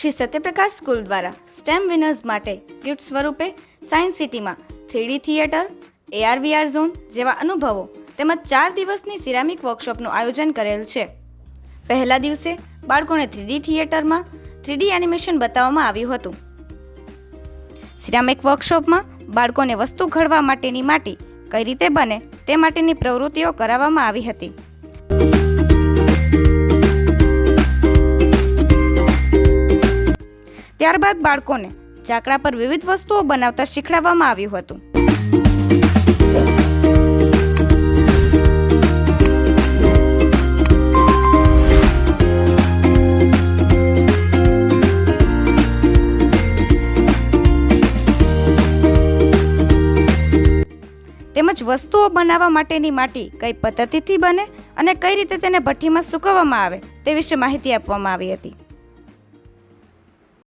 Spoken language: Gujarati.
શ્રી સત્યપ્રકાશ સ્કૂલ દ્વારા સ્ટેમ વિનર્સ માટે ગિફ્ટ સ્વરૂપે સાયન્સ સિટીમાં 3D થિયેટર, AR/VR ઝોન જેવા અનુભવો તેમજ 4 દિવસની સિરામિક વર્કશોપનું આયોજન કરેલ છે. પહેલા દિવસે બાળકોને 3D થિયેટરમાં 3D એનિમેશન બતાવવામાં આવ્યું હતું. સિરામિક વર્કશોપમાં બાળકોને વસ્તુ ઘડવા માટેની માટી કઈ રીતે બને તે માટેની પ્રવૃત્તિઓ કરાવવામાં આવી હતી. ત્યારબાદ બાળકોને ચાકડા પર વિવિધ વસ્તુઓ બનાવતા શીખવાડવામાં આવ્યું હતું. તેમજ વસ્તુઓ બનાવવા માટેની માટી કઈ પદ્ધતિથી બને અને કઈ રીતે તેને ભઠ્ઠીમાં સૂકવવામાં આવે તે વિશે માહિતી આપવામાં આવી હતી.